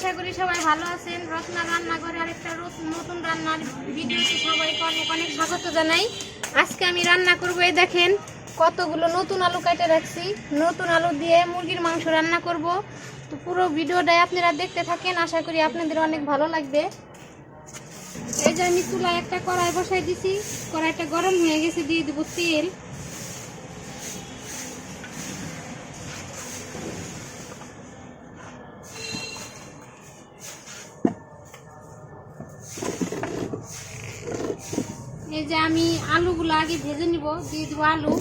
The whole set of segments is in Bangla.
আশা করি সবাই ভালো আছেন। রত্না রান্নাঘরে আরেকটা নতুন রান্নার ভিডিওতে সবাইকে অনেক অনেক স্বাগত জানাই। আজকে আমি রান্না করব, এই দেখেন কতগুলো নতুন আলু কেটে রাখছি। নতুন আলু দিয়ে মুরগির মাংস রান্না করব। তো পুরো ভিডিওটাই আপনারা দেখতে থাকেন, আশা করি আপনাদের অনেক ভালো লাগবে। এই যে আমি চুলায় একটা কড়াই বসাই দিছি, কড়াইটা গরম হয়ে গেছে, দিয়ে দেবো তেল। এই যে আমি আলুগুলো আগে ভেজে নিব, দিয়ে দেবো আলু।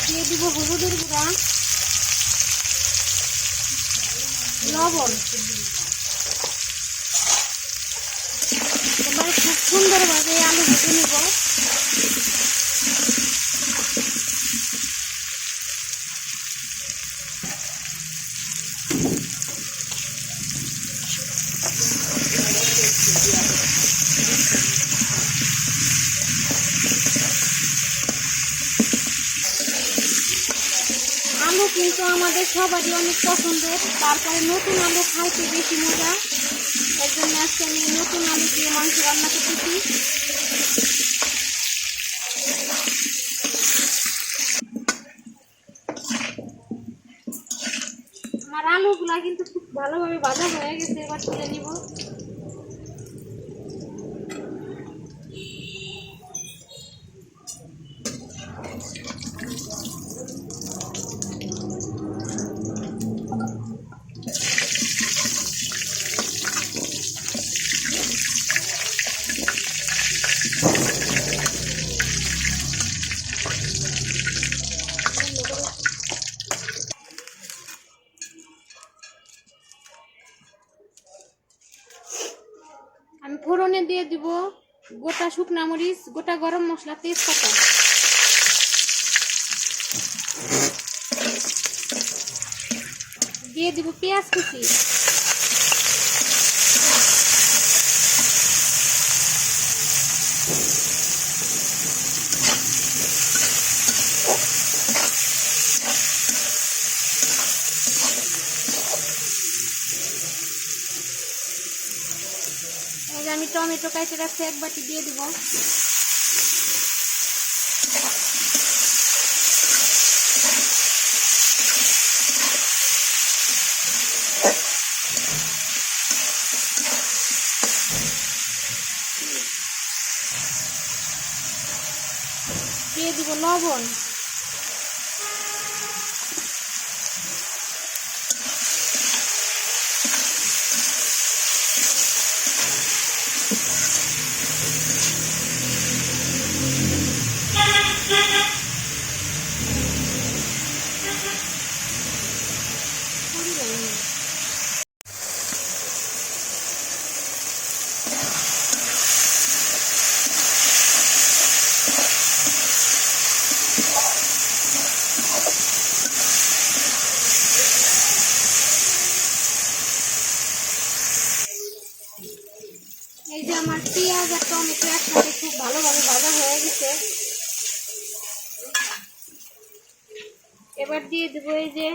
দিয়ে দিব হলুদের গুঁড়া, লবণ। এবার খুব সুন্দরভাবে আলু ভেজে নেব। আলু কিন্তু আমাদের সবারই অনেক পছন্দের, তারপরে নতুন আলু খাইতে বেশি মজা। এর জন্য আজকে আমি নতুন আলু দিয়ে মাংস রান্না করতেছি। আমার আলুগুলা কিন্তু খুব ভালোভাবে ভাজা হয়ে গেছে, এবার তুলে নিব। আমি ফোড়নে দিয়ে দিব গোটা শুকনা মরিচ, গোটা গরম মশলা, তেজপাতা। দিয়ে দিব পেঁয়াজ কুচি। আমি টমেটো কেটে রাখছি, এক বাটি দিয়ে দিব। দিয়ে দিব লবণ। এই যে আমার পেঁয়াজ আর টমেটো একসাথে খুব ভালোভাবে ভাজা হয়ে গেছে। এবার দিয়ে দেবো এই যে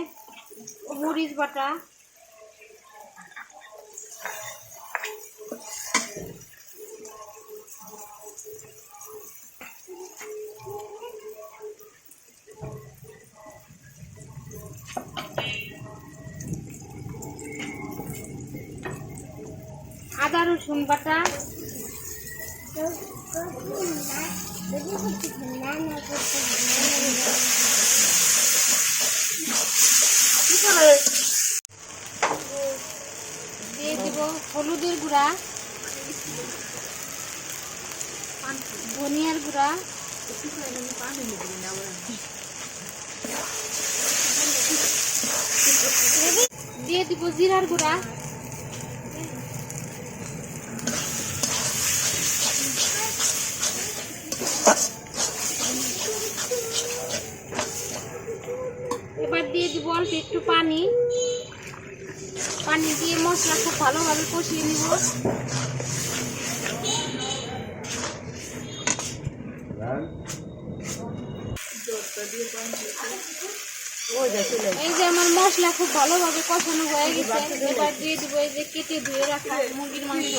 মরিচ বাটা, আদা রসুন বাটা, দিয়ে দিব হলুদের গুঁড়া, ধনিয়ার গুঁড়া, দিয়ে দিব জিরার গুঁড়া, অল্প একটু পানি দিয়ে মশলা খুব ভালোভাবে কষিয়ে নিব। এই যে আমার মশলা খুব ভালোভাবে কষানো হয়ে গেছে, এবার দিয়ে দিব এই যে কেটে ধুয়ে রাখা মুরগির মাংস।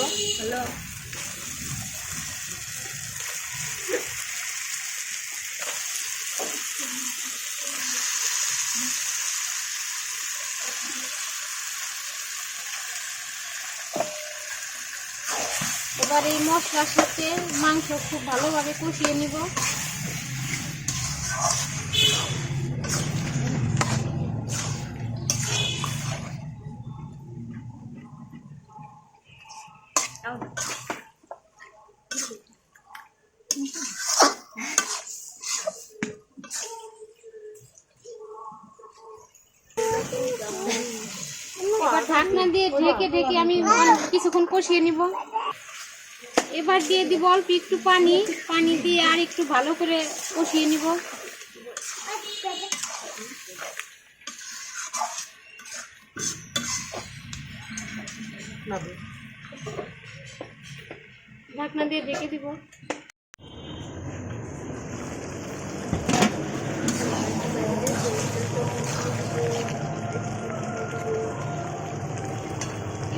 এবার এই মশলার সাথে মাংস খুব ভালোভাবে কষিয়ে নিব। এবার ঢাকনা দিয়ে ঢেকে আমি কিছুক্ষণ কষিয়ে নিব। এবার দিয়ে দিব অল্প একটু পানি দিয়ে আর একটু ভালো করে কষিয়ে নিব। ঢাকনা দিয়ে ঢেকে দিব।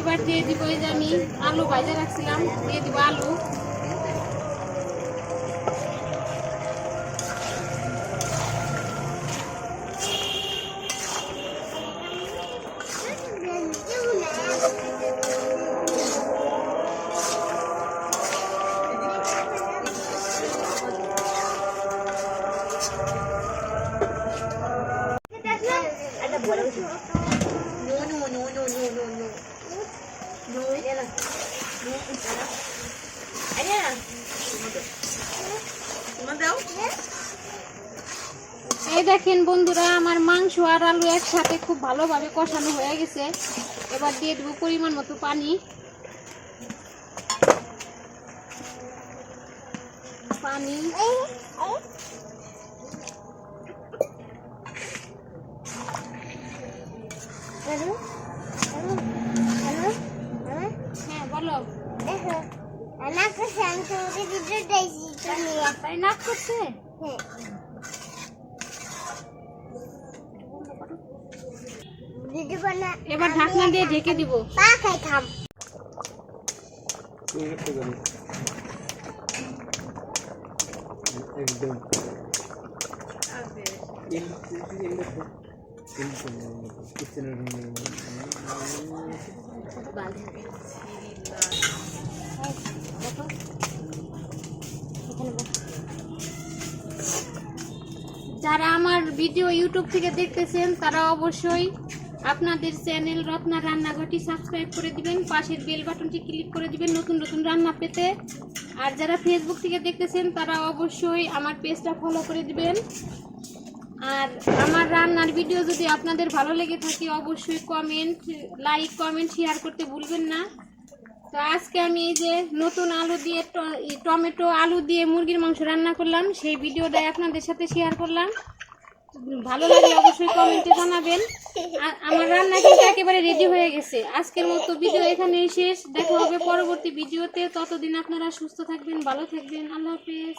এবার দিয়ে দিব এই যে আমি আলু ভাজা রাখছিলাম, দিয়ে দিব আলু। এই দেখেন বন্ধুরা, আমার মাংস আর আলু একসাথে খুব ভালোভাবে কষানো হয়ে গেছে। এবার দিয়ে দেবো পরিমাণ মতো পানি। হ্যাঁ বলো। তাই নাক করছে। এবার ঢাকনা দিয়ে ঢেকে দিব। যারা আমার ভিডিও ইউটিউব থেকে দেখতেছেন তারা অবশ্যই আপনাদের চ্যানেল রত্না রান্নাঘরটি সাবস্ক্রাইব করে দিবেন, পাশের বেল বাটনটি ক্লিক করে দিবেন নতুন নতুন রান্না পেতে। আর যারা ফেসবুক থেকে দেখতেছেন তারা অবশ্যই আমার পেজটা ফলো করে দিবেন। আর আমার রান্নার ভিডিও যদি আপনাদের ভালো লেগে থাকে অবশ্যই লাইক কমেন্ট শেয়ার করতে ভুলবেন না। তো আজকে আমি এই যে নতুন আলু দিয়ে টমেটো আলু দিয়ে মুরগির মাংস রান্না করলাম, সেই ভিডিওটাই আপনাদের সাথে শেয়ার করলাম। ভালো লাগলে অবশ্যই কমেন্টে জানাবেন। আর আমার রান্না কিন্তু একেবারে রেডি হয়ে গেছে। আজকের মতো ভিডিও এখানেই শেষ। দেখা হবে পরবর্তী ভিডিওতে। ততদিন আপনারা সুস্থ থাকবেন, ভালো থাকবেন। আল্লাহ হাফেজ।